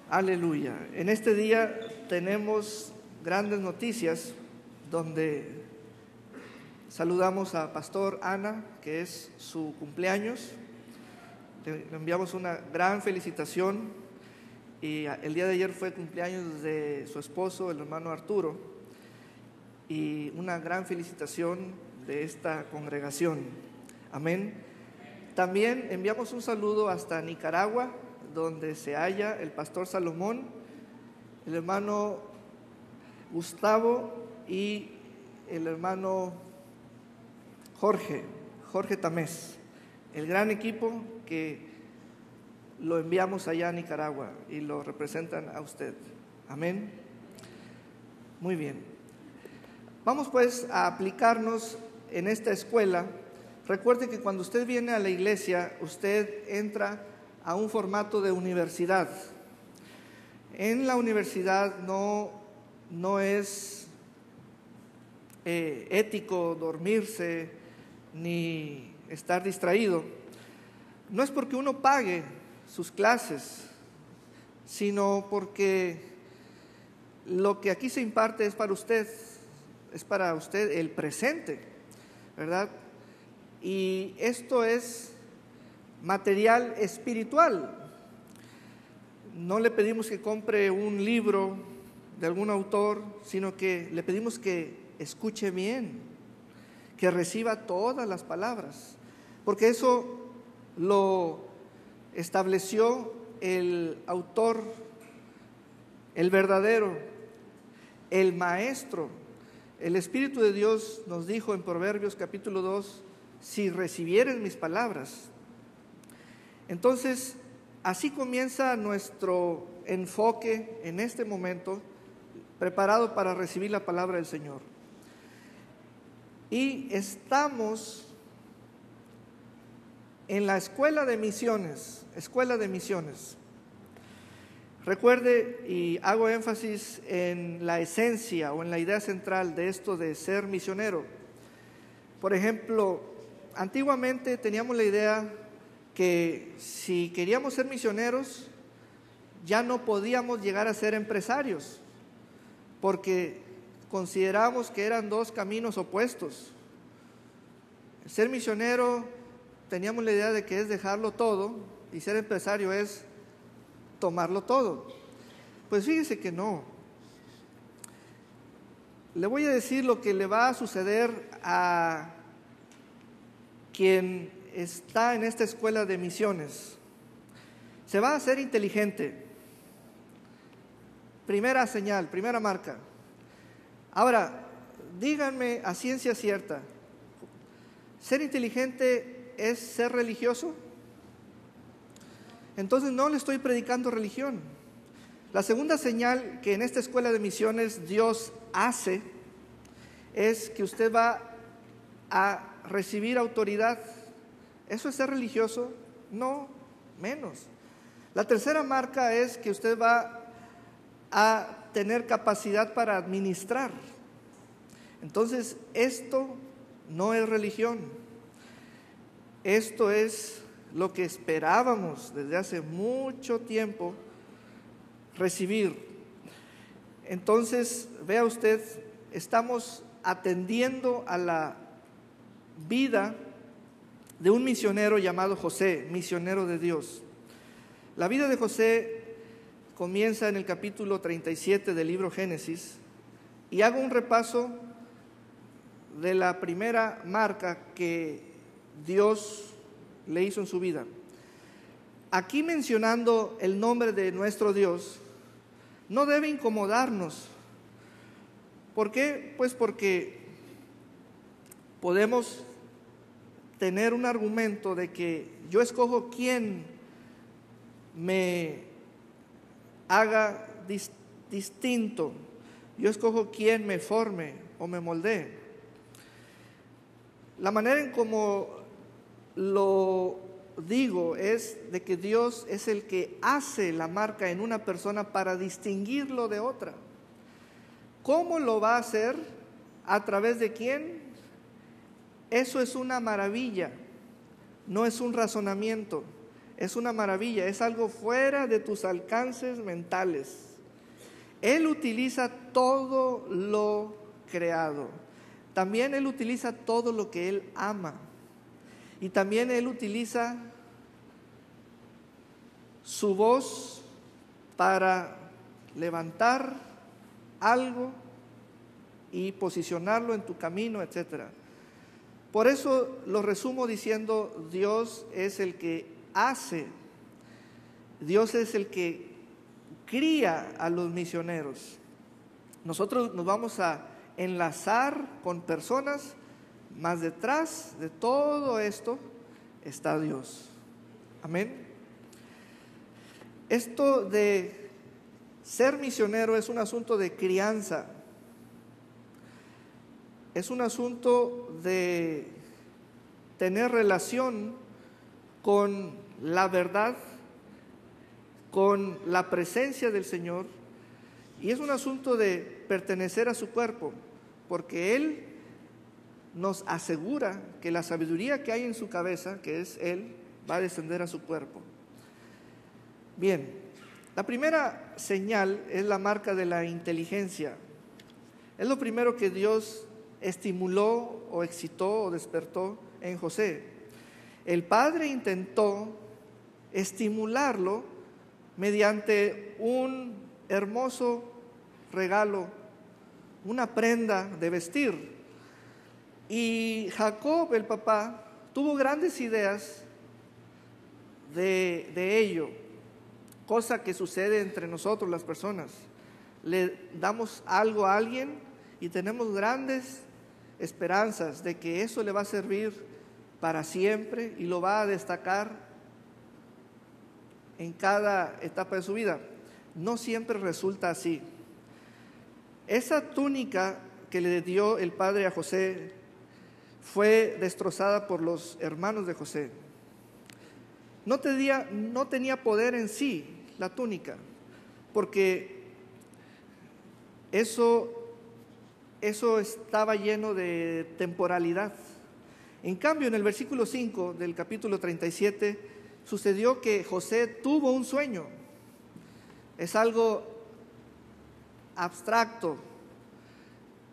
Aleluya. En este día tenemos grandes noticias donde saludamos a Pastor Ana, que es su cumpleaños. Le enviamos una gran felicitación y el día de ayer fue cumpleaños de su esposo, el hermano Arturo, y una gran felicitación de esta congregación. Amén. También enviamos un saludo hasta Nicaragua, donde se halla el pastor Salomón, el hermano Gustavo y el hermano Jorge Tamés, el gran equipo que lo enviamos allá a Nicaragua y lo representan a usted. Amén. Muy bien. Vamos pues a aplicarnos en esta escuela. Recuerde que cuando usted viene a la iglesia, usted entra a un formato de universidad. En la universidad no es ético dormirse ni estar distraído. No es porque uno pague sus clases, sino porque lo que aquí se imparte es para usted el presente, ¿verdad? Y esto es material espiritual. No le pedimos que compre un libro de algún autor, sino que le pedimos que escuche bien, que reciba todas las palabras, porque eso lo estableció el autor, el verdadero, el maestro. El Espíritu de Dios nos dijo en Proverbios capítulo 2, si recibieres mis palabras. Entonces, así comienza nuestro enfoque en este momento, preparado para recibir la palabra del Señor. Y estamos en la escuela de misiones. Recuerde, y hago énfasis en la esencia o en la idea central de esto de ser misionero. Por ejemplo, antiguamente teníamos la idea que si queríamos ser misioneros, ya no podíamos llegar a ser empresarios, porque considerábamos que eran dos caminos opuestos. Ser misionero, teníamos la idea de que es dejarlo todo, y ser empresario es tomarlo todo. Pues fíjese que no. Le voy a decir lo que le va a suceder a quien está en esta escuela de misiones. Se va a hacer inteligente. Primera señal, primera marca. Ahora, díganme a ciencia cierta, ¿ser inteligente es ser religioso? Entonces no le estoy predicando religión. La segunda señal que en esta escuela de misiones Dios hace es que usted va a recibir autoridad. ¿Eso es ser religioso? No, menos. La tercera marca es que usted va a tener capacidad para administrar. Entonces, esto no es religión. Esto es lo que esperábamos desde hace mucho tiempo recibir. Entonces, vea usted, estamos atendiendo a la vida de un misionero llamado José, misionero de Dios. La vida de José comienza en el capítulo 37 del libro Génesis, y hago un repaso de la primera marca que Dios le hizo en su vida. Aquí mencionando el nombre de nuestro Dios no debe incomodarnos. ¿Por qué? Pues porque podemos tener un argumento de que yo escojo quién me haga distinto, yo escojo quién me forme o me moldee. La manera en cómo lo digo es de que Dios es el que hace la marca en una persona para distinguirlo de otra. ¿Cómo lo va a hacer? ¿A través de quién? Eso es una maravilla, no es un razonamiento. es una maravilla, es algo fuera de tus alcances mentales. Él utiliza todo lo creado. También Él utiliza todo lo que Él ama. Y también Él utiliza su voz para levantar algo y posicionarlo en tu camino, etc. Por eso lo resumo diciendo: Dios es el que hace, Dios es el que cría a los misioneros. Nosotros nos vamos a enlazar con personas, mas detrás de todo esto está Dios. Amén. Esto de ser misionero es un asunto de crianza, es un asunto de tener relación con la verdad, con la presencia del Señor, y es un asunto de pertenecer a su cuerpo, porque Él nos asegura que la sabiduría que hay en su cabeza, que es Él, va a descender a su cuerpo. Bien, la primera señal es la marca de la inteligencia. Es lo primero que Dios estimuló o excitó o despertó en José. El padre intentó estimularlo mediante un hermoso regalo, una prenda de vestir. Y Jacob, el papá, tuvo grandes ideas de ello, cosa que sucede entre nosotros las personas. Le damos algo a alguien y tenemos grandes esperanzas de que eso le va a servir para siempre y lo va a destacar en cada etapa de su vida. No siempre resulta así. Esa túnica que le dio el padre a José fue destrozada por los hermanos de José. No tenía poder en sí la túnica, porque eso estaba lleno de temporalidad. En cambio, en el versículo 5 del capítulo 37, sucedió que José tuvo un sueño. Es algo abstracto,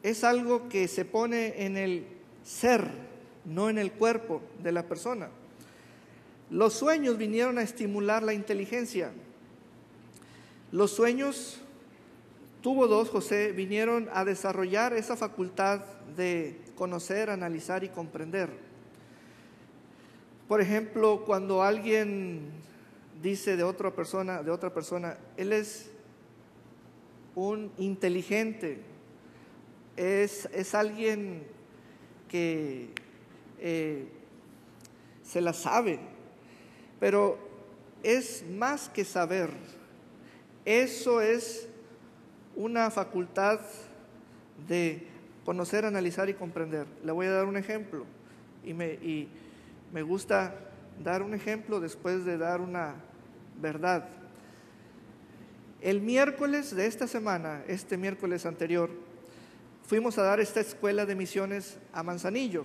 es algo que se pone en el ser, no en el cuerpo de la persona. Los sueños vinieron a estimular la inteligencia. Los sueños, tuvo dos José, vinieron a desarrollar esa facultad de conocer, analizar y comprender. Por ejemplo, cuando alguien dice de otra persona, él es un inteligente, es alguien que se la sabe, pero es más que saber. Eso es una facultad de conocer, analizar y comprender. Le voy a dar un ejemplo, y me gusta dar un ejemplo después de dar una verdad. El miércoles de esta semana, este miércoles anterior, fuimos a dar esta escuela de misiones a Manzanillo.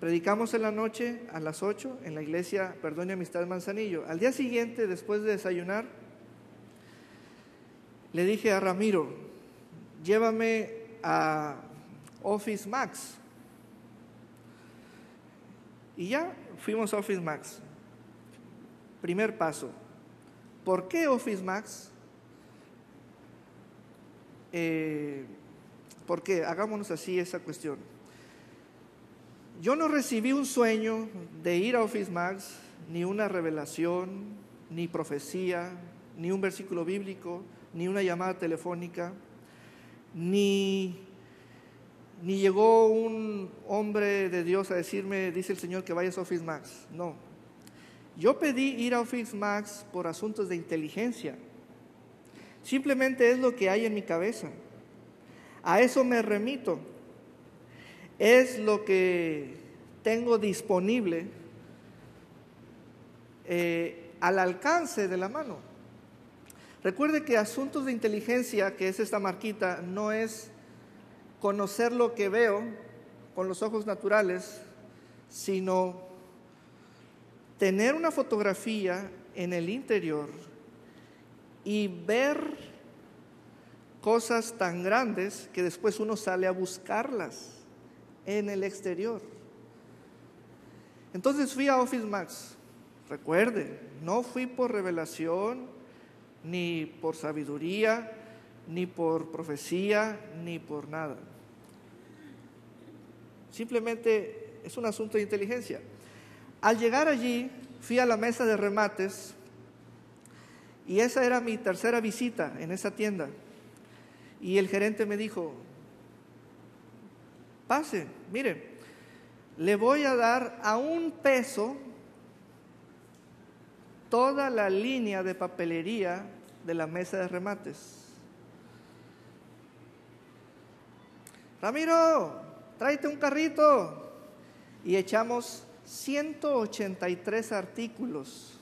Predicamos en la noche a las 8 en la iglesia Perdón y Amistad Manzanillo. Al día siguiente, después de desayunar, le dije a Ramiro: llévame a Office Max. Y ya fuimos a Office Max. Primer paso: ¿por qué Office Max? ¿Por qué? Hagámonos así esa cuestión. Yo no recibí un sueño de ir a Office Max, ni una revelación, ni profecía, ni un versículo bíblico, ni una llamada telefónica, ni llegó un hombre de Dios a decirme: dice el Señor que vayas a Office Max. No. Yo pedí ir a Office Max por asuntos de inteligencia. Simplemente es lo que hay en mi cabeza. A eso me remito. Es lo que tengo disponible al alcance de la mano. Recuerde que asuntos de inteligencia, que es esta marquita, no es conocer lo que veo con los ojos naturales, sino tener una fotografía en el interior y ver cosas tan grandes que después uno sale a buscarlas en el exterior. Entonces fui a Office Max. Recuerde, no fui por revelación, ni por sabiduría, ni por profecía, ni por nada. Simplemente es un asunto de inteligencia. Al llegar allí, fui a la mesa de remates y esa era mi tercera visita en esa tienda. Y el gerente me dijo: pase, mire, le voy a dar a $1 toda la línea de papelería de la mesa de remates. Ramiro, tráete un carrito. Y echamos 183 artículos.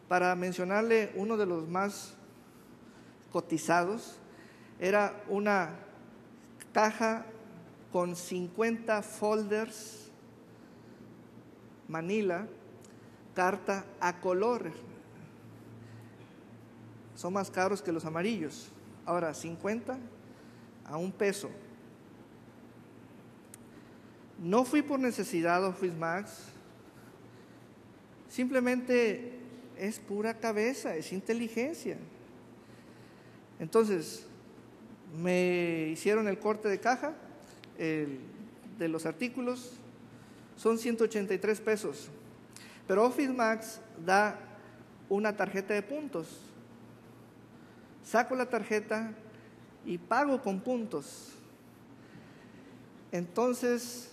Para mencionarle uno de los más cotizados, era una caja con 50 folders manila, carta a color. Son más caros que los amarillos. Ahora, 50 a $1. No fui por necesidad a Office Max. Simplemente es pura cabeza, es inteligencia. Entonces, me hicieron el corte de caja de los artículos. Son $183. Pero Office Max da una tarjeta de puntos. Saco la tarjeta y pago con puntos. Entonces,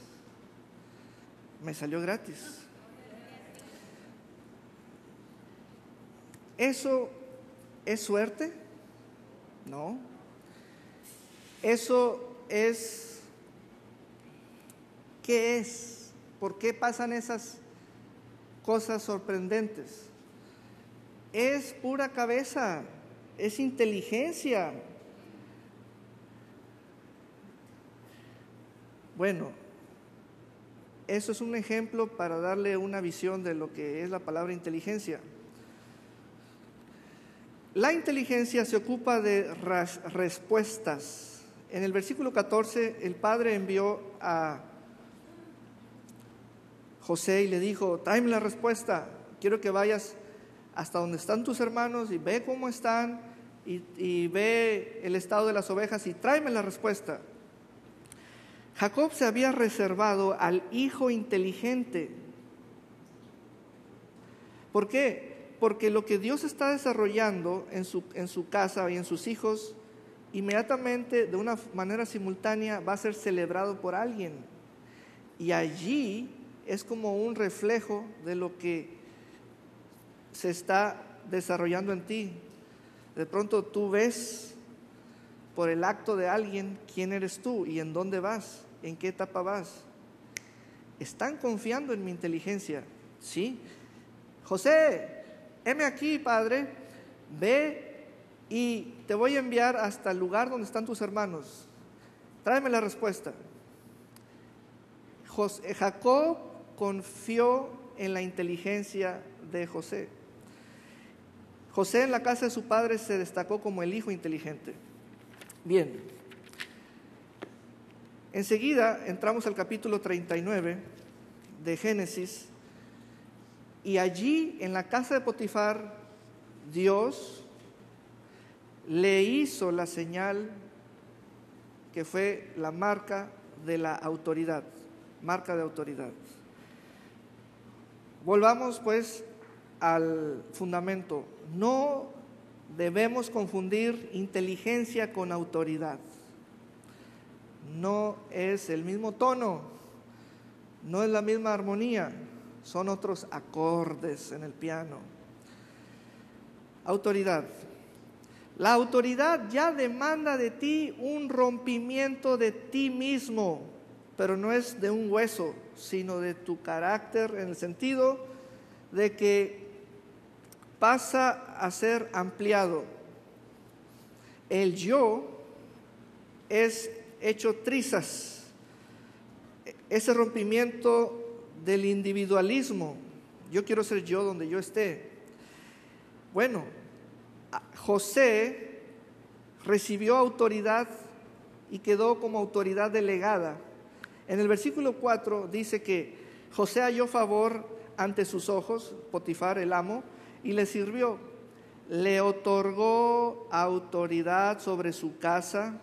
me salió gratis. ¿Eso es suerte? No. Eso es... ¿Qué es? ¿Por qué pasan esas cosas sorprendentes? Es pura cabeza, es inteligencia. Bueno, eso es un ejemplo para darle una visión de lo que es la palabra inteligencia. La inteligencia se ocupa de respuestas. En el versículo 14, el padre envió a José y le dijo: tráeme la respuesta, quiero que vayas hasta donde están tus hermanos y ve cómo están y ve el estado de las ovejas y tráeme la respuesta. Jacob se había reservado al hijo inteligente. ¿Por qué? Porque lo que Dios está desarrollando en su casa y en sus hijos, inmediatamente, de una manera simultánea, va a ser celebrado por alguien. Y allí es como un reflejo de lo que se está desarrollando en ti. De pronto tú ves por el acto de alguien quién eres tú y en dónde vas, en qué etapa vas. Están confiando en mi inteligencia, ¿sí? José, heme aquí, padre, ve y te voy a enviar hasta el lugar donde están tus hermanos. Tráeme la respuesta. Jacob confió en la inteligencia de José. José en la casa de su padre se destacó como el hijo inteligente. Bien, enseguida entramos al capítulo 39 de Génesis y allí en la casa de Potifar Dios le hizo la señal que fue la marca de la autoridad, marca de autoridad. Volvamos pues al fundamento. No debemos confundir inteligencia con autoridad. No es el mismo tono, no es la misma armonía, son otros acordes en el piano. Autoridad. La autoridad ya demanda de ti un rompimiento de ti mismo, pero no es de un hueso, sino de tu carácter, en el sentido de que pasa a ser ampliado. El yo es hecho trizas. Ese rompimiento del individualismo Yo quiero ser yo donde yo esté. Bueno, José recibió autoridad y quedó como autoridad delegada. En el versículo 4 dice que José halló favor ante sus ojos, Potifar el amo, y le sirvió. Le otorgó autoridad sobre su casa.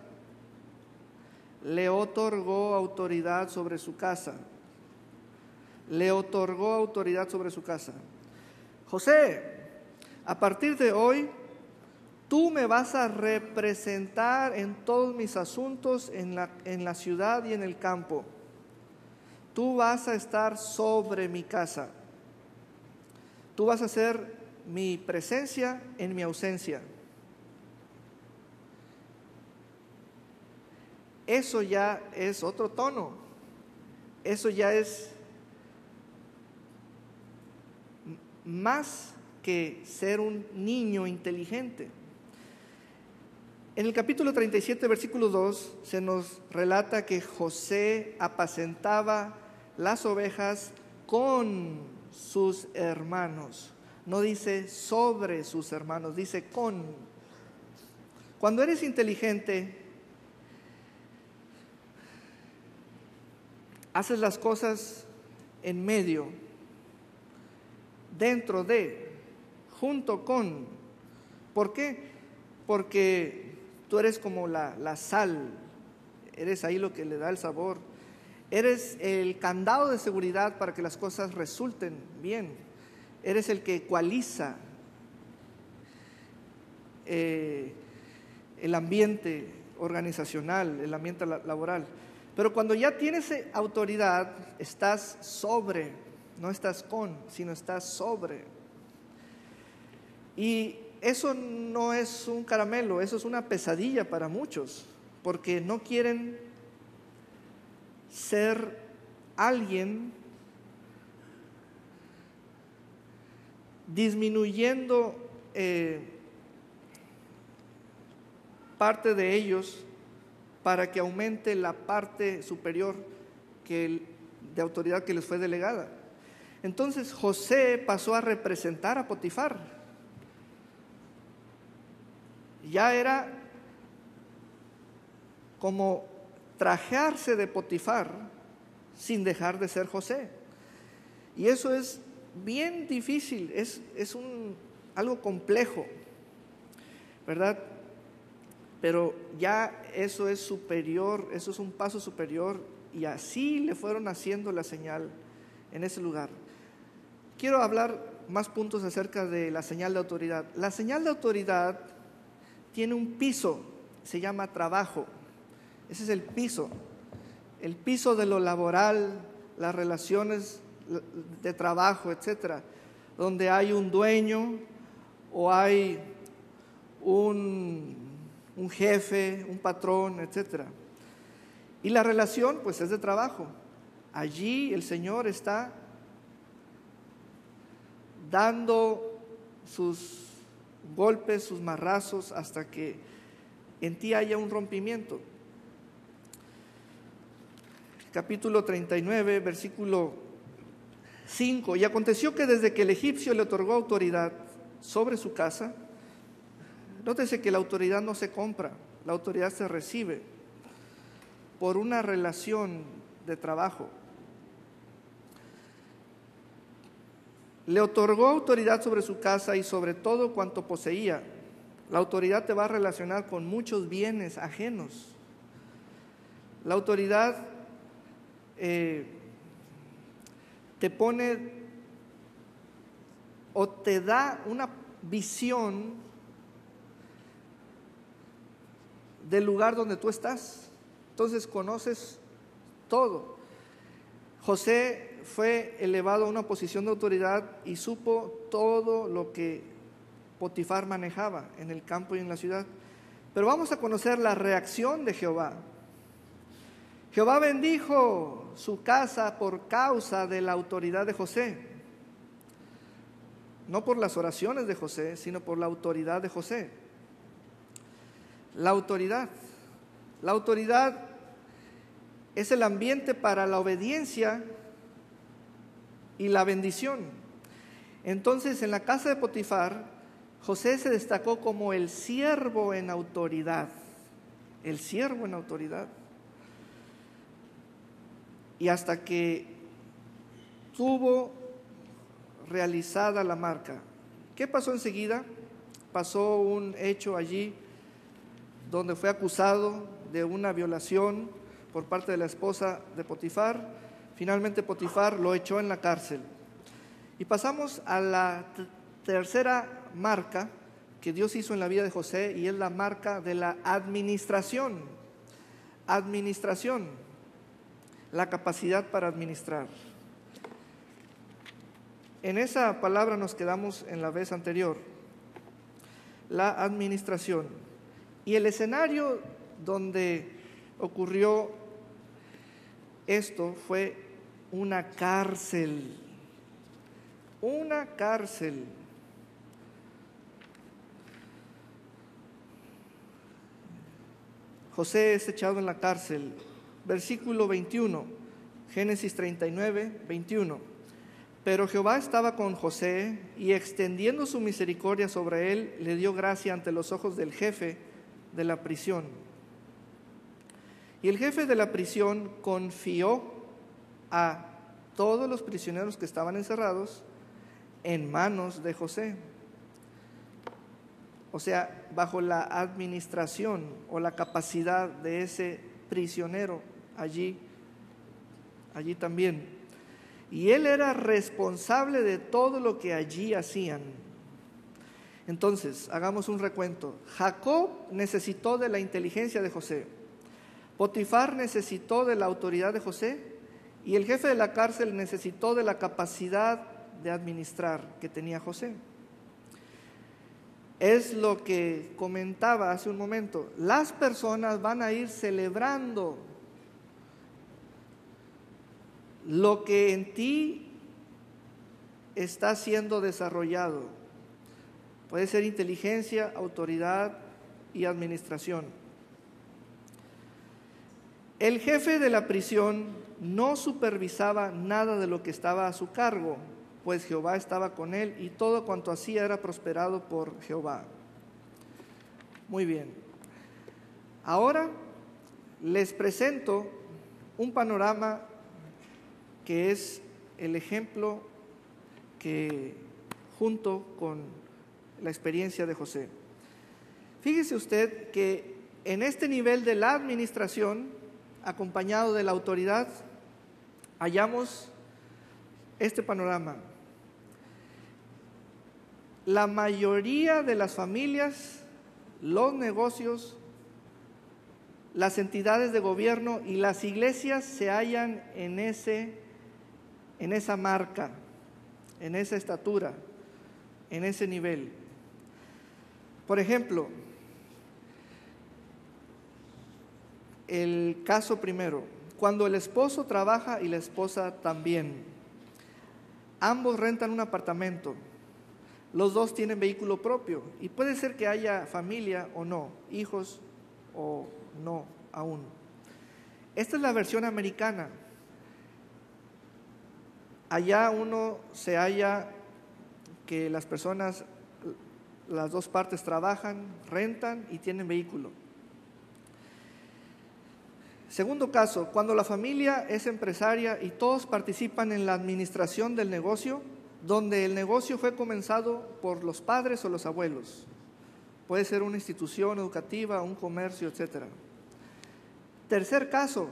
Le otorgó autoridad sobre su casa. Le otorgó autoridad sobre su casa. José, a partir de hoy, tú me vas a representar en todos mis asuntos en la ciudad y en el campo. Tú vas a estar sobre mi casa. Tú vas a ser mi presencia en mi ausencia. Eso ya es otro tono. Eso ya es más que ser un niño inteligente. En el capítulo 37, versículo 2, se nos relata que José apacentaba las ovejas con sus hermanos. No dice sobre sus hermanos, dice con. Cuando eres inteligente, haces las cosas en medio, dentro de, junto con. ¿Por qué? Porque tú eres como la sal, eres ahí lo que le da el sabor. Eres el candado de seguridad para que las cosas resulten bien. Eres el que ecualiza el ambiente organizacional, el ambiente laboral. Pero cuando ya tienes autoridad, estás sobre, no estás con, sino estás sobre. Y eso no es un caramelo, eso es una pesadilla para muchos, porque no quieren ser alguien disminuyendo parte de ellos para que aumente la parte superior de autoridad que les fue delegada. Entonces José pasó a representar a Potifar. Ya era como trajearse de Potifar sin dejar de ser José. Y eso es bien difícil, es algo complejo, ¿verdad? Pero ya eso es superior, eso es un paso superior, y así le fueron haciendo la señal en ese lugar. Quiero hablar más puntos acerca de la señal de autoridad. La señal de autoridad tiene un piso, se llama trabajo. Ese es el piso de lo laboral, las relaciones de trabajo, etcétera, donde hay un dueño o hay un jefe, un patrón, etcétera. Y la relación, pues, es de trabajo. Allí el Señor está dando sus golpes, sus marrazos, hasta que en ti haya un rompimiento. Capítulo 39, versículo 5. Y aconteció que desde que el egipcio le otorgó autoridad sobre su casa, nótese que la autoridad no se compra, la autoridad se recibe por una relación de trabajo. Le otorgó autoridad sobre su casa y sobre todo cuanto poseía. La autoridad te va a relacionar con muchos bienes ajenos. La autoridad te pone o te da una visión del lugar donde tú estás. Entonces conoces todo. José fue elevado a una posición de autoridad y supo todo lo que Potifar manejaba en el campo y en la ciudad. Pero vamos a conocer la reacción de Jehová. Jehová bendijo su casa por causa de la autoridad de José. No por las oraciones de José, sino por la autoridad de José. La autoridad es el ambiente para la obediencia y la bendición. Entonces, en la casa de Potifar, José se destacó como el siervo en autoridad. El siervo en autoridad. Y hasta que tuvo realizada la marca. ¿Qué pasó enseguida? Pasó un hecho allí donde fue acusado de una violación por parte de la esposa de Potifar. Finalmente Potifar lo echó en la cárcel. Y pasamos a la tercera marca que Dios hizo en la vida de José, y es la marca de la administración. Administración, la capacidad para administrar. En esa palabra nos quedamos en la vez anterior, la administración. Y el escenario donde ocurrió esto fue una cárcel. Una cárcel. José es echado en la cárcel. Versículo 21, Génesis 39, 21. Pero Jehová estaba con José, y extendiendo su misericordia sobre él, le dio gracia ante los ojos del jefe de la prisión. Y el jefe de la prisión confió a todos los prisioneros que estaban encerrados en manos de José. O sea, bajo la administración o la capacidad de ese prisionero allí también. Y él era responsable de todo lo que allí hacían. Entonces, hagamos un recuento. Jacob necesitó de la inteligencia de José. Potifar necesitó de la autoridad de José. Y el jefe de la cárcel necesitó de la capacidad de administrar que tenía José. Es lo que comentaba hace un momento. Las personas van a ir celebrando lo que en ti está siendo desarrollado. Puede ser inteligencia, autoridad y administración. El jefe de la prisión no supervisaba nada de lo que estaba a su cargo, pues Jehová estaba con él y todo cuanto hacía era prosperado por Jehová. Muy bien. Ahora les presento un panorama que es el ejemplo que junto con la experiencia de José. Fíjese usted que en este nivel de la administración, acompañado de la autoridad, hallamos este panorama. La mayoría de las familias, los negocios, las entidades de gobierno y las iglesias se hallan en esa marca, en esa estatura, en ese nivel. Por ejemplo, el caso primero, cuando el esposo trabaja y la esposa también, ambos rentan un apartamento, los dos tienen vehículo propio y puede ser que haya familia o no, hijos o no aún. Esta es la versión americana. Allá uno se halla que las personas, las dos partes trabajan, rentan y tienen vehículo. Segundo caso, cuando la familia es empresaria y todos participan en la administración del negocio, donde el negocio fue comenzado por los padres o los abuelos. Puede ser una institución educativa, un comercio, etc. Tercer caso,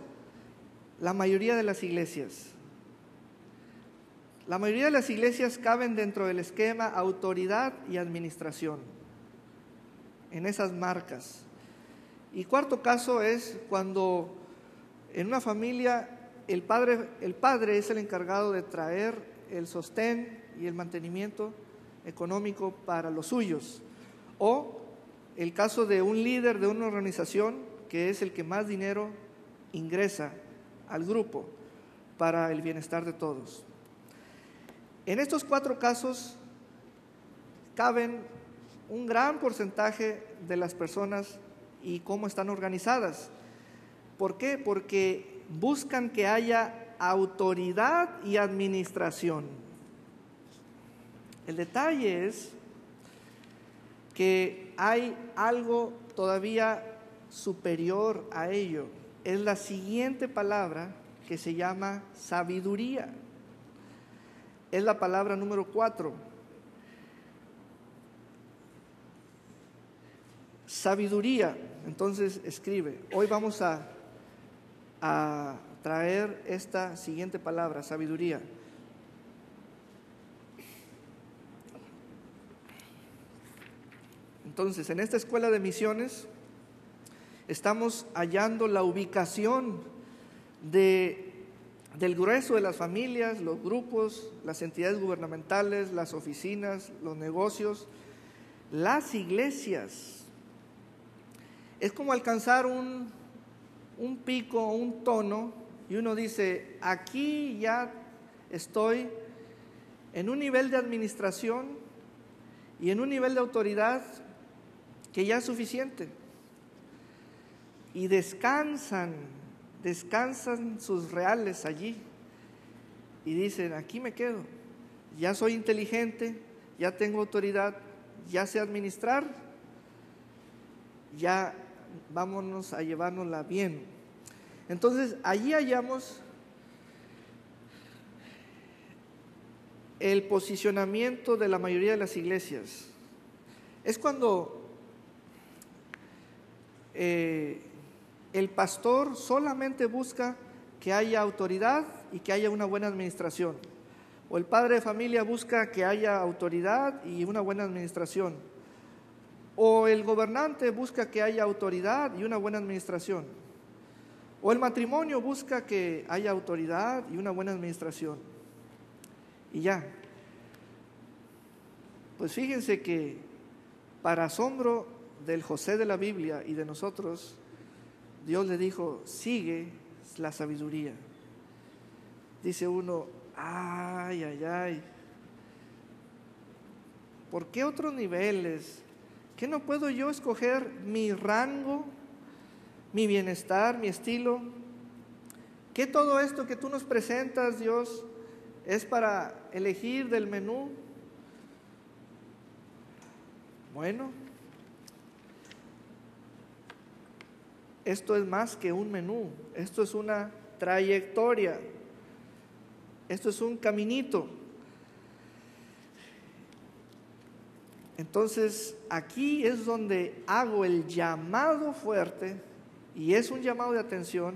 la mayoría de las iglesias. La mayoría de las iglesias caben dentro del esquema autoridad y administración, en esas marcas. Y cuarto caso es cuando en una familia el padre es el encargado de traer el sostén y el mantenimiento económico para los suyos. O el caso de un líder de una organización que es el que más dinero ingresa al grupo para el bienestar de todos. En estos cuatro casos caben un gran porcentaje de las personas y cómo están organizadas. ¿Por qué? Porque buscan que haya autoridad y administración. El detalle es que hay algo todavía superior a ello. Es la siguiente palabra que se llama sabiduría. Es la palabra número 4. Sabiduría. Entonces escribe. Hoy vamos a traer esta siguiente palabra, sabiduría. Entonces, en esta escuela de misiones estamos hallando la ubicación del grueso de las familias, los grupos, las entidades gubernamentales, las oficinas, los negocios, las iglesias. Es como alcanzar un pico, un tono, y uno dice, aquí ya estoy en un nivel de administración y en un nivel de autoridad que ya es suficiente. Y descansan sus reales allí y dicen, aquí me quedo, ya soy inteligente, ya tengo autoridad, ya sé administrar, ya vámonos a llevárnosla bien. Entonces allí hallamos el posicionamiento de la mayoría de las iglesias. Es cuando el pastor solamente busca que haya autoridad y que haya una buena administración, o el padre de familia busca que haya autoridad y una buena administración, o el gobernante busca que haya autoridad y una buena administración, o el matrimonio busca que haya autoridad y una buena administración, y ya. Pues fíjense que para asombro del José de la Biblia y de nosotros, Dios le dijo, sigue la sabiduría. Dice uno, ay, ¿por qué otros niveles? ¿Qué no puedo yo escoger mi rango, mi bienestar, mi estilo? ¿Qué todo esto que tú nos presentas, Dios, es para elegir del menú? Bueno, esto es más que un menú, esto es una trayectoria, esto es un caminito. Entonces, aquí es donde hago el llamado fuerte, y es un llamado de atención,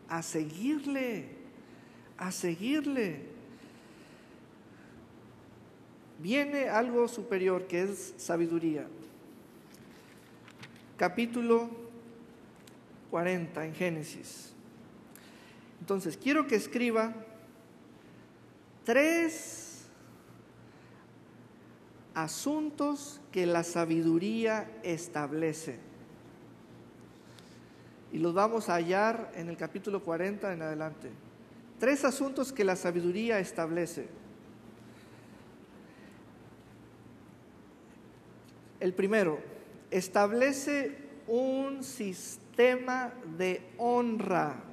a seguirle. Viene algo superior que es sabiduría. Capítulo 40 en Génesis. Entonces, quiero que escriba 3 asuntos que la sabiduría establece. Y los vamos a hallar en el capítulo 40 en adelante. 3 asuntos que la sabiduría establece. El primero, establece un sistema de honra,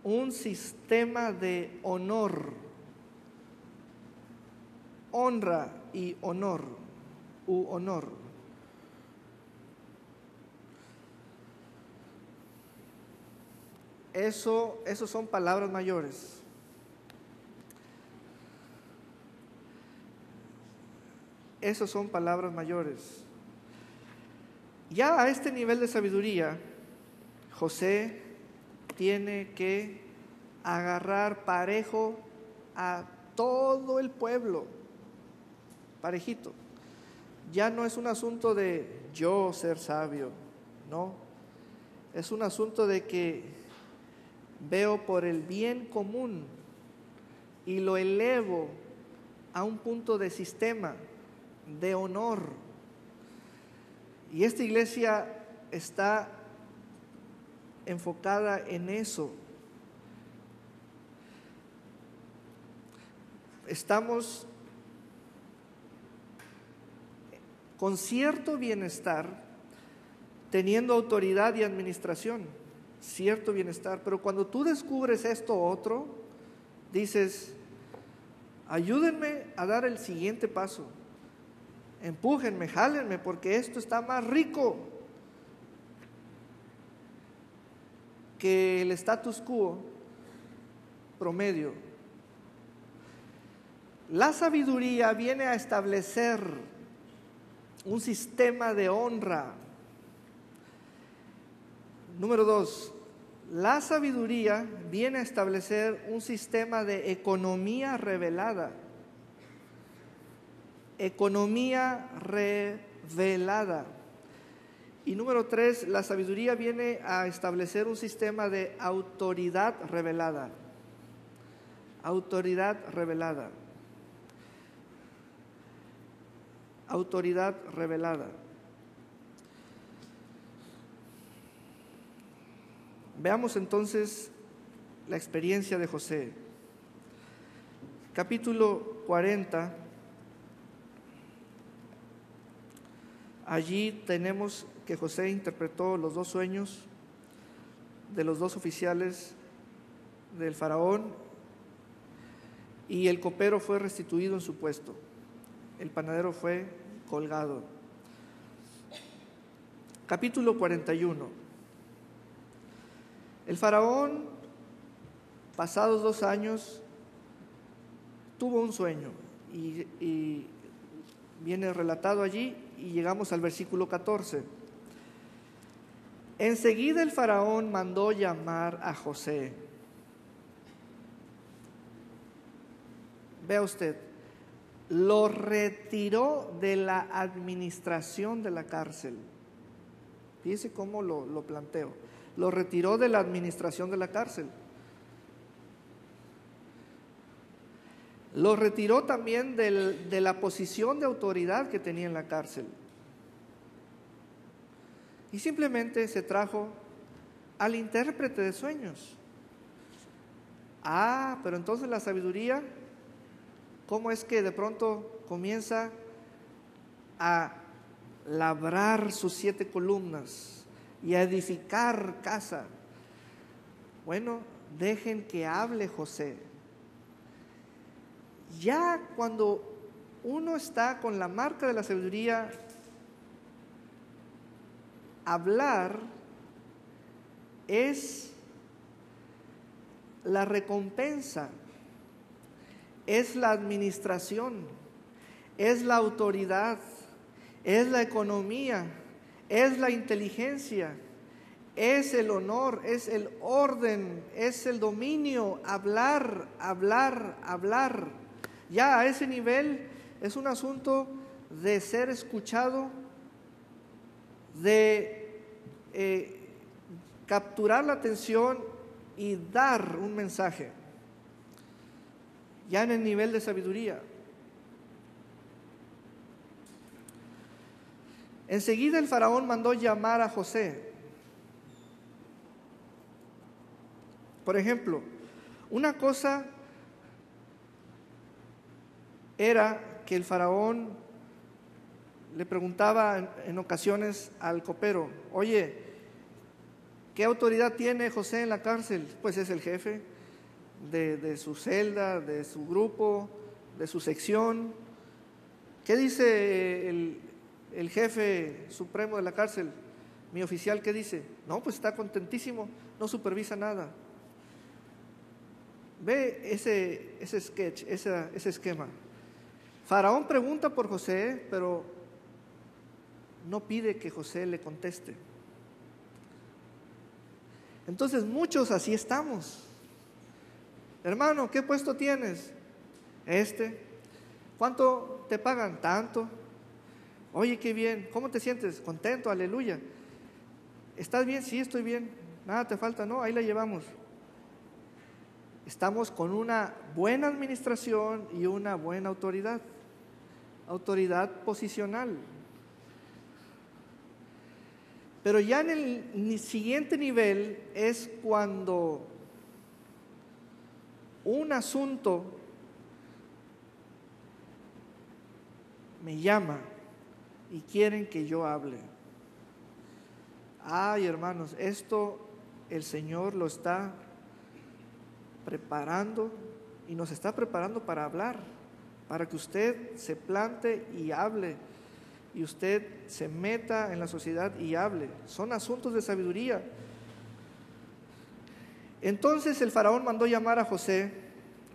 un sistema de honor. Honra y honor, u honor. Esos son palabras mayores. Esos son palabras mayores. Ya a este nivel de sabiduría, José tiene que agarrar parejo a todo el pueblo, parejito. Ya no es un asunto de yo ser sabio, no. Es un asunto de que veo por el bien común y lo elevo a un punto de sistema, de honor. Y esta iglesia está enfocada en eso. Estamos con cierto bienestar, teniendo autoridad y administración, cierto bienestar, pero cuando tú descubres esto otro, dices, ayúdenme a dar el siguiente paso. Empújenme, jálenme, porque esto está más rico que el status quo promedio. La sabiduría viene a establecer un sistema de honra. Número 2, la sabiduría viene a establecer un sistema de economía revelada. Economía revelada. Y número 3, la sabiduría viene a establecer un sistema de autoridad revelada. Autoridad revelada. Autoridad revelada. Veamos entonces la experiencia de José. Capítulo 40. Allí tenemos que José interpretó los 2 sueños de los 2 oficiales del faraón, y el copero fue restituido en su puesto. El panadero fue colgado. Capítulo 41. El faraón, pasados 2 años, tuvo un sueño y viene relatado allí, y llegamos al versículo 14. Enseguida el faraón mandó llamar a José. Vea usted, lo retiró de la administración de la cárcel. Fíjese cómo lo planteo. Lo retiró de la administración de la cárcel. Lo retiró también de la posición de autoridad que tenía en la cárcel. Y simplemente se trajo al intérprete de sueños. Pero entonces la sabiduría, ¿cómo es que de pronto comienza a labrar sus 7 columnas y a edificar casa? Bueno, dejen que hable José. Ya cuando uno está con la marca de la sabiduría, hablar es la recompensa, es la administración, es la autoridad, es la economía, es la inteligencia, es el honor, es el orden, es el dominio. Hablar, hablar, hablar. Ya a ese nivel es un asunto de ser escuchado, de capturar la atención y dar un mensaje, ya en el nivel de sabiduría. Enseguida el faraón mandó llamar a José. Por ejemplo, una cosa era que el faraón le preguntaba en ocasiones al copero: oye, ¿qué autoridad tiene José en la cárcel? Pues es el jefe de su celda, de su grupo, de su sección. ¿Qué dice el jefe supremo de la cárcel? Mi oficial, ¿qué dice? No, pues está contentísimo, no supervisa nada. Ve ese sketch, ese esquema. Faraón pregunta por José, pero no pide que José le conteste. Entonces muchos así estamos. Hermano, ¿qué puesto tienes? ¿Cuánto te pagan? Tanto. Oye, qué bien. ¿Cómo te sientes? Contento, aleluya. ¿Estás bien? Sí, estoy bien. Nada te falta, no, ahí la llevamos. Estamos con una buena administración y una buena autoridad posicional. Pero ya en el siguiente nivel es cuando un asunto me llama y quieren que yo hable. Ay, hermanos, esto el Señor lo está preparando y nos está preparando para hablar. para que usted se plante y hable, y usted se meta en la sociedad y hable. Son asuntos de sabiduría. Entonces el faraón mandó llamar a José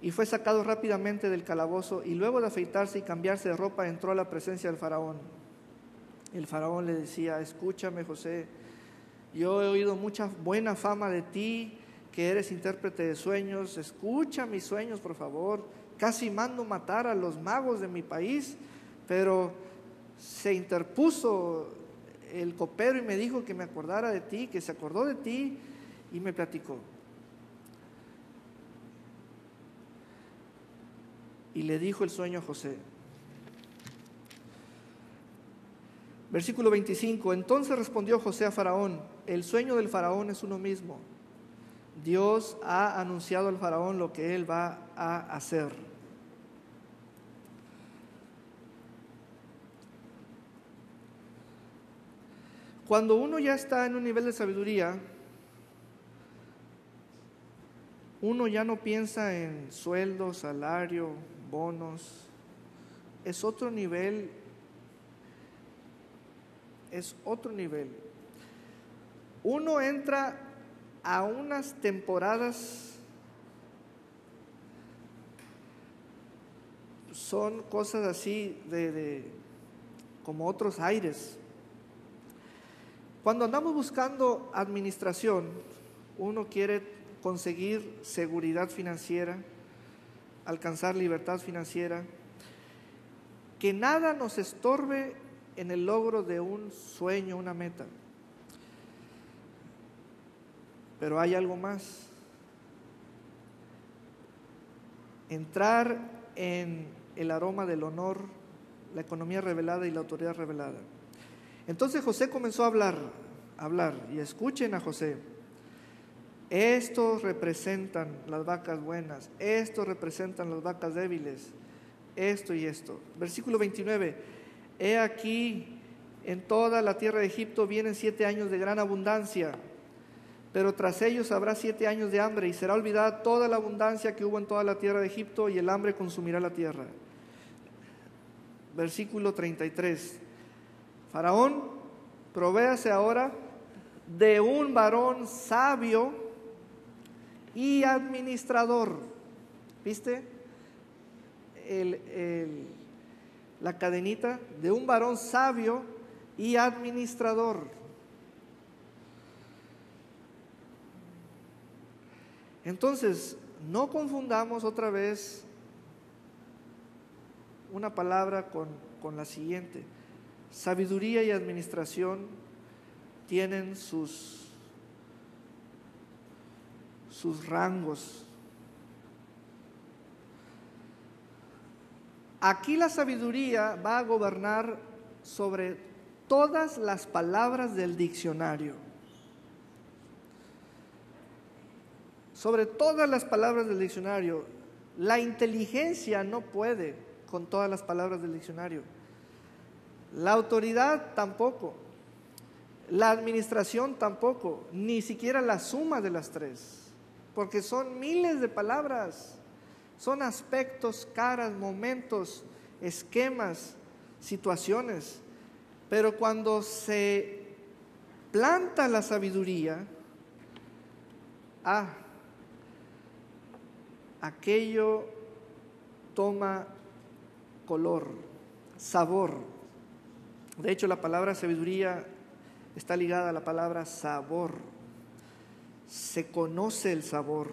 y fue sacado rápidamente del calabozo, y luego de afeitarse y cambiarse de ropa entró a la presencia del faraón. El faraón le decía: escúchame, José, yo he oído mucha buena fama de ti, que eres intérprete de sueños. Escucha mis sueños, por favor. Casi mando matar a los magos de mi país, pero se interpuso el copero y me dijo que me acordara de ti, que se acordó de ti y me platicó. Y le dijo el sueño a José. Versículo 25. Entonces respondió José a Faraón: el sueño del faraón es uno mismo. Dios ha anunciado al faraón lo que él va a hacer. Cuando uno ya está en un nivel de sabiduría, uno ya no piensa en sueldo, salario, bonos. Es otro nivel. Es otro nivel. Uno entra a unas temporadas, son cosas así como otros aires. Cuando andamos buscando administración, uno quiere conseguir seguridad financiera, alcanzar libertad financiera, que nada nos estorbe en el logro de un sueño, una meta. Pero hay algo más. Entrar en el aroma del honor, la economía revelada y la autoridad revelada. Entonces José comenzó a hablar, y escuchen a José. Estos representan las vacas buenas, estos representan las vacas débiles, esto y esto. Versículo 29. He aquí, en toda la tierra de Egipto vienen 7 años de gran abundancia, pero tras ellos habrá 7 años de hambre, y será olvidada toda la abundancia que hubo en toda la tierra de Egipto, y el hambre consumirá la tierra. Versículo 33. Faraón, provéase ahora de un varón sabio y administrador. ¿Viste? La cadenita de un varón sabio y administrador. Entonces, no confundamos otra vez una palabra con la siguiente. Sabiduría y administración tienen sus rangos. Aquí la sabiduría va a gobernar sobre todas las palabras del diccionario. Sobre todas las palabras del diccionario. La inteligencia no puede con todas las palabras del diccionario. La autoridad tampoco. La administración tampoco. Ni siquiera la suma de las tres. Porque son miles de palabras. Son aspectos, caras, momentos, esquemas, situaciones. Pero cuando se planta la sabiduría, aquello toma color, sabor. De hecho, la palabra sabiduría está ligada a la palabra sabor. Se conoce el sabor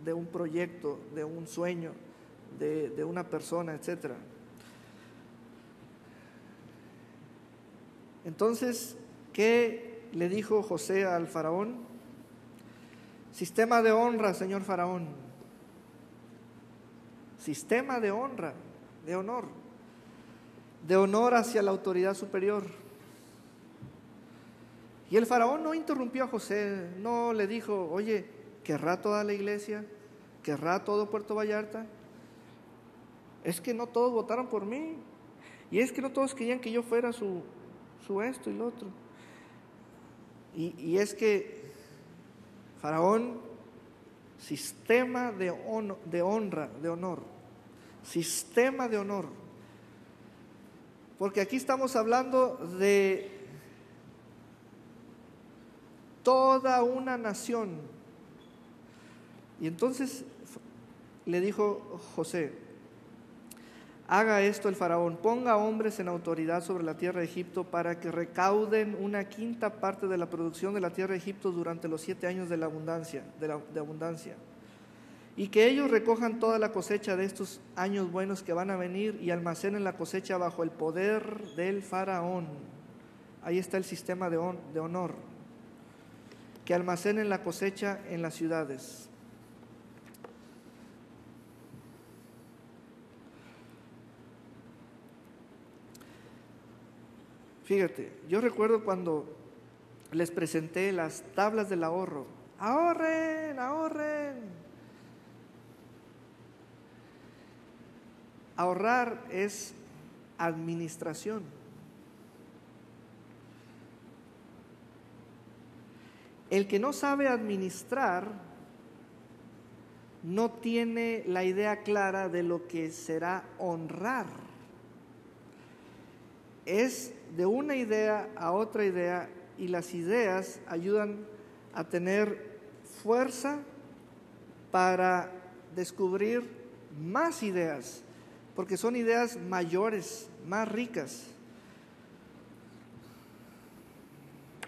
de un proyecto, de un sueño, de una persona, etc. Entonces, ¿qué le dijo José al faraón? Sistema de honra, señor faraón. Sistema de honra, de honor hacia la autoridad superior. Y el faraón no interrumpió a José, no le dijo: oye, ¿querrá toda la iglesia? ¿Querrá todo Puerto Vallarta? Es que no todos votaron por mí, y es que no todos querían que yo fuera su esto y lo otro. Y es que faraón, sistema de honra, de honor. Sistema de honor. Porque aquí estamos hablando de toda una nación. Y entonces le dijo José: haga esto el faraón, ponga hombres en autoridad sobre la tierra de Egipto para que recauden 1/5 de la producción de la tierra de Egipto durante los 7 años de la abundancia, y que ellos recojan toda la cosecha de estos años buenos que van a venir y almacenen la cosecha bajo el poder del faraón. Ahí está el sistema de honor. Que almacenen la cosecha en las ciudades. Fíjate, yo recuerdo cuando les presenté las tablas del ahorro. ¡Ahorren, ahorren! Ahorrar es administración. El que no sabe administrar no tiene la idea clara de lo que será honrar. Es de una idea a otra idea, y las ideas ayudan a tener fuerza para descubrir más ideas, porque son ideas mayores, más ricas.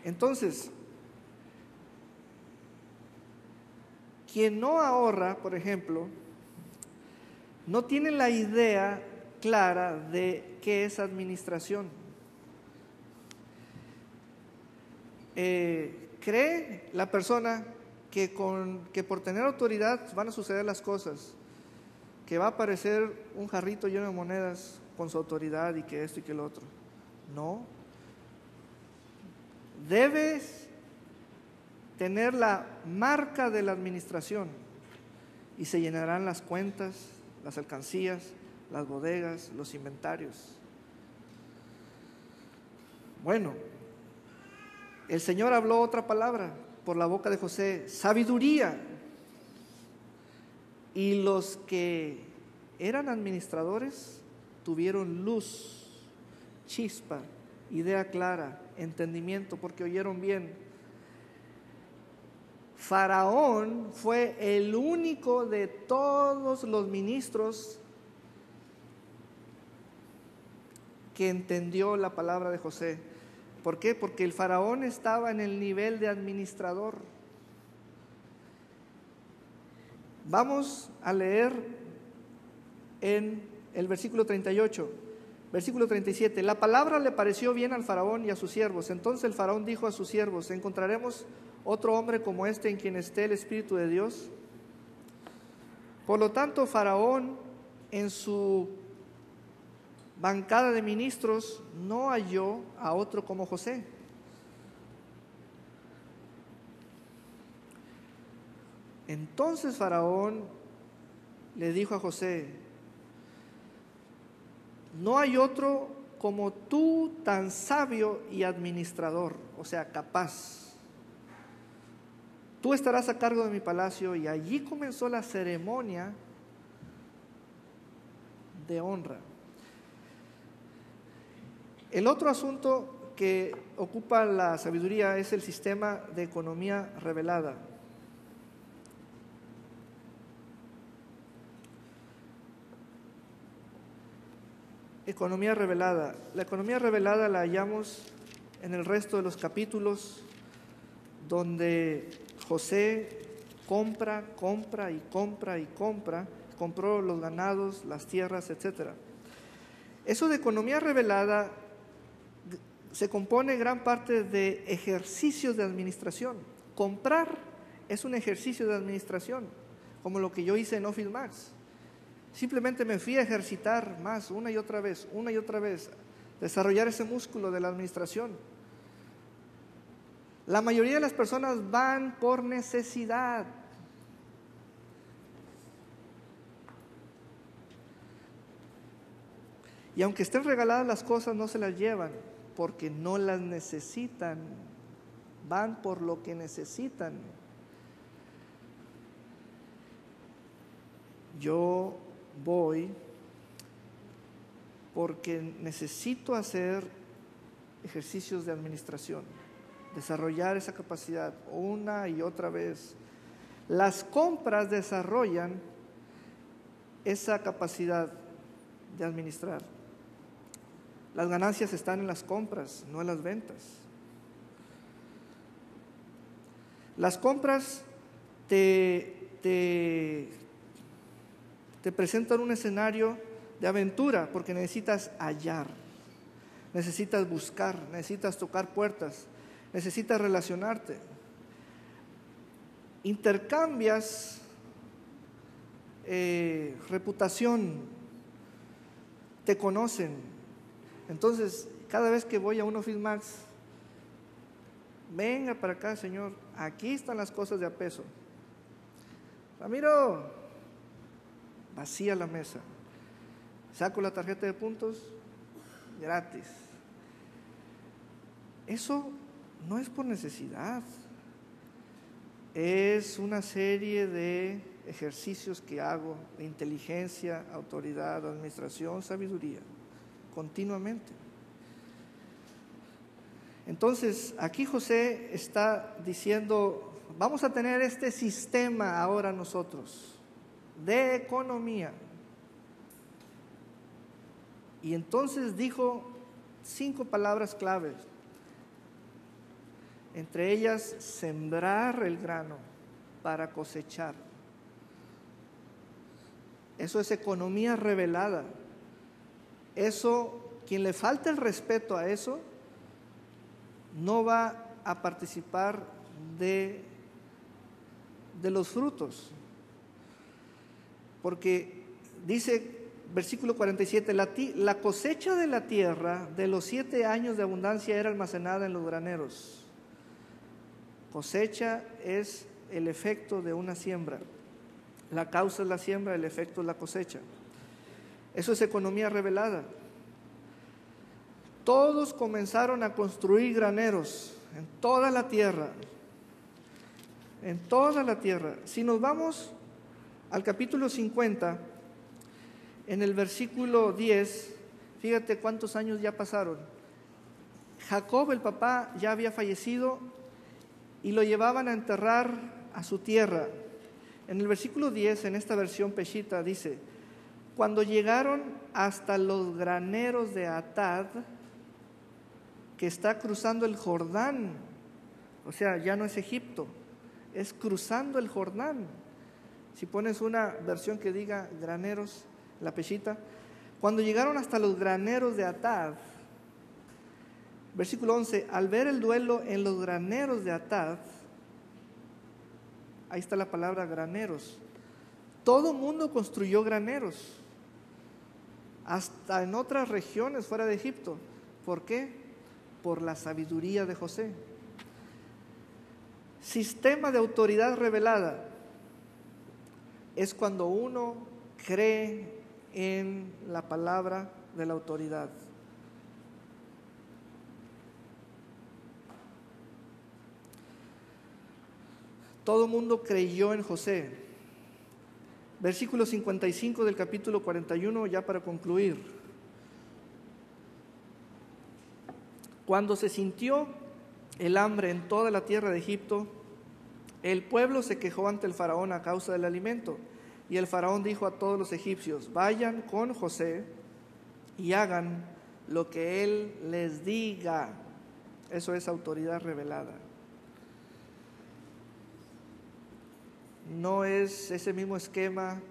Entonces, quien no ahorra, por ejemplo, no tiene la idea clara de qué es administración. Cree la persona que por tener autoridad van a suceder las cosas, que va a aparecer un jarrito lleno de monedas con su autoridad y que esto y que lo otro. No. Debes tener la marca de la administración y se llenarán las cuentas, las alcancías, las bodegas, los inventarios. Bueno, el Señor habló otra palabra por la boca de José: sabiduría. Y los que eran administradores tuvieron luz, chispa, idea clara, entendimiento, porque oyeron bien. Faraón fue el único de todos los ministros que entendió la palabra de José. ¿Por qué? Porque el faraón estaba en el nivel de administrador. Vamos a leer en el versículo 38, versículo 37. La palabra le pareció bien al faraón y a sus siervos. Entonces el faraón dijo a sus siervos: ¿encontraremos otro hombre como este en quien esté el Espíritu de Dios? Por lo tanto, Faraón en su bancada de ministros no halló a otro como José. Entonces Faraón le dijo a José: no hay otro como tú tan sabio y administrador, o sea, capaz. Tú estarás a cargo de mi palacio. Y allí comenzó la ceremonia de honra. El otro asunto que ocupa la sabiduría es el sistema de economía revelada. Economía revelada. La economía revelada la hallamos en el resto de los capítulos, donde José compra y compra y compra, compró los ganados, las tierras, etc. Eso de economía revelada se compone gran parte de ejercicios de administración. Comprar es un ejercicio de administración, como lo que yo hice en Office Max. Simplemente me fui a ejercitar más, una y otra vez, desarrollar ese músculo de la administración. La mayoría de las personas van por necesidad. Y aunque estén regaladas las cosas, no se las llevan porque no las necesitan. Van por lo que necesitan. Yo voy porque necesito hacer ejercicios de administración, desarrollar esa capacidad una y otra vez. Las compras desarrollan esa capacidad de administrar. Las ganancias están en las compras, no en las ventas. Las compras te presentan un escenario de aventura porque necesitas hallar, necesitas buscar, necesitas tocar puertas, necesitas relacionarte. Intercambias reputación, te conocen. Entonces, cada vez que voy a un Office Max, venga para acá, señor, aquí están las cosas de a peso. Ramiro, vacía la mesa, saco la tarjeta de puntos, gratis. Eso no es por necesidad, es una serie de ejercicios que hago de inteligencia, autoridad, administración, sabiduría, continuamente. Entonces, aquí José está diciendo, vamos a tener este sistema ahora nosotros de economía. Y entonces dijo 5 palabras claves, entre ellas sembrar el grano para cosechar. Eso es economía revelada. Eso, quien le falta el respeto a eso, no va a participar de los frutos. Porque dice, versículo 47, la cosecha de la tierra de los 7 años de abundancia era almacenada en los graneros. Cosecha es el efecto de una siembra. La causa es la siembra, el efecto es la cosecha. Eso es economía revelada. Todos comenzaron a construir graneros en toda la tierra. En toda la tierra. Si nos vamos al capítulo 50, en el versículo 10, fíjate cuántos años ya pasaron. Jacob, el papá, ya había fallecido y lo llevaban a enterrar a su tierra. En el versículo 10, en esta versión Peshita, dice, cuando llegaron hasta los graneros de Atad, que está cruzando el Jordán, o sea, ya no es Egipto, es cruzando el Jordán. Si pones una versión que diga graneros, la Peshita, cuando llegaron hasta los graneros de Atad, versículo 11, al ver el duelo en los graneros de Atad, ahí está la palabra graneros, todo mundo construyó graneros, hasta en otras regiones fuera de Egipto. ¿Por qué? Por la sabiduría de José. Sistema de autoridad revelada es cuando uno cree en la palabra de la autoridad. Todo el mundo creyó en José. Versículo 55 del capítulo 41, ya para concluir. Cuando se sintió el hambre en toda la tierra de Egipto, el pueblo se quejó ante el faraón a causa del alimento. Y el faraón dijo a todos los egipcios, vayan con José y hagan lo que él les diga. Eso es autoridad revelada. No es ese mismo esquema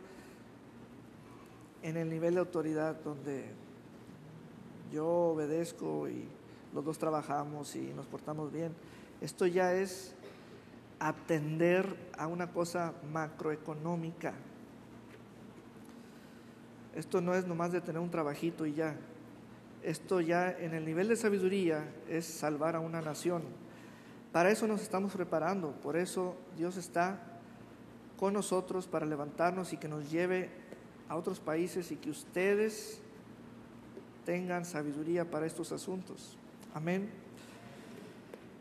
en el nivel de autoridad donde yo obedezco y los dos trabajamos y nos portamos bien. Esto ya es atender a una cosa macroeconómica. Esto no es nomás de tener un trabajito y ya. Esto ya en el nivel de sabiduría es salvar a una nación. Para eso nos estamos preparando. Por eso Dios está con nosotros para levantarnos y que nos lleve a otros países y que ustedes tengan sabiduría para estos asuntos. Amén.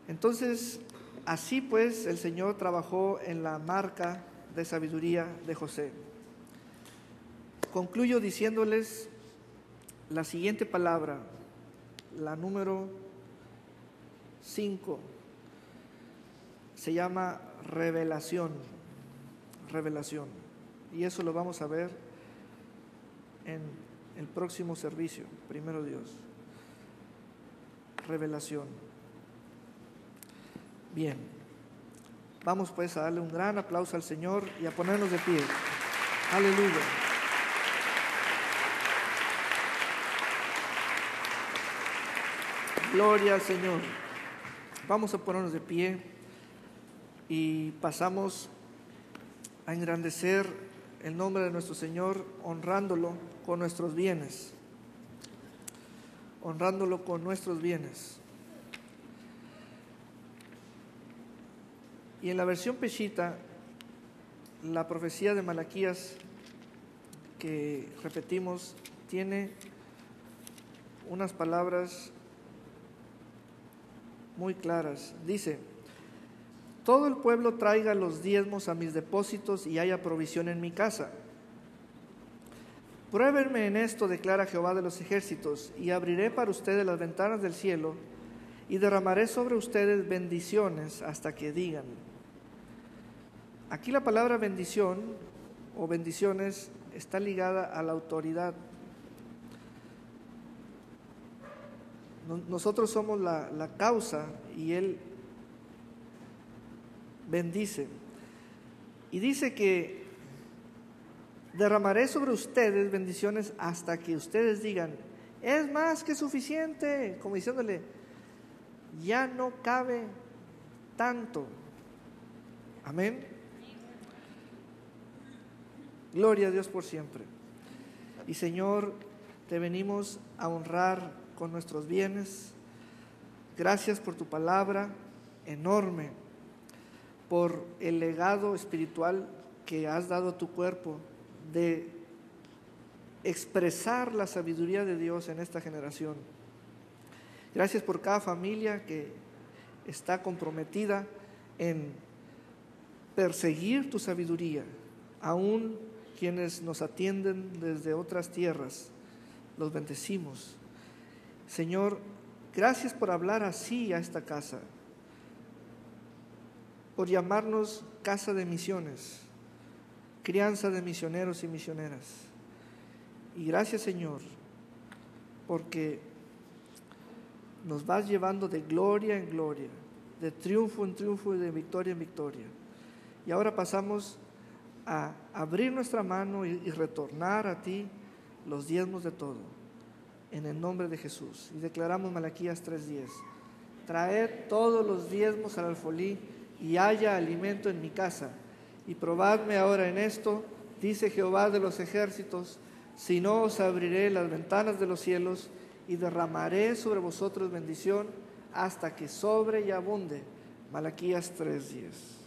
Entonces, así pues el Señor trabajó en la marca de sabiduría de José. Concluyo diciéndoles La siguiente palabra, la número 5, se llama revelación. Revelación. Y eso lo vamos a ver en el próximo servicio, primero Dios. Revelación. Bien. Vamos pues a darle un gran aplauso al Señor y a ponernos de pie. Aleluya. Gloria al Señor. Vamos a ponernos de pie y pasamos a engrandecer el nombre de nuestro Señor, honrándolo con nuestros bienes. Honrándolo con nuestros bienes. Y en la versión Peshitta, la profecía de Malaquías que repetimos tiene unas palabras muy claras. Dice: todo el pueblo traiga los diezmos a mis depósitos y haya provisión en mi casa. Pruébenme en esto, declara Jehová de los ejércitos, y abriré para ustedes las ventanas del cielo y derramaré sobre ustedes bendiciones hasta que digan. Aquí la palabra bendición o bendiciones está ligada a la autoridad. Nosotros somos la causa y Él bendice. Y dice que derramaré sobre ustedes bendiciones hasta que ustedes digan, es más que suficiente, como diciéndole, ya no cabe tanto. Amén. Gloria a Dios por siempre. Y Señor, te venimos a honrar con nuestros bienes. Gracias por tu palabra enorme, por el legado espiritual que has dado a tu cuerpo de expresar la sabiduría de Dios en esta generación. Gracias por cada familia que está comprometida en perseguir tu sabiduría, aún quienes nos atienden desde otras tierras, los bendecimos. Señor, gracias por hablar así a esta casa, por llamarnos casa de misiones, crianza de misioneros y misioneras. Y gracias, Señor, porque nos vas llevando de gloria en gloria, de triunfo en triunfo y de victoria en victoria. Y ahora pasamos a abrir nuestra mano y retornar a ti los diezmos de todo, en el nombre de Jesús. Y declaramos Malaquías 3:10: traed todos los diezmos al alfolí y haya alimento en mi casa. Y probadme ahora en esto, dice Jehová de los ejércitos, si no os abriré las ventanas de los cielos y derramaré sobre vosotros bendición hasta que sobre y abunde. Malaquías 3:10.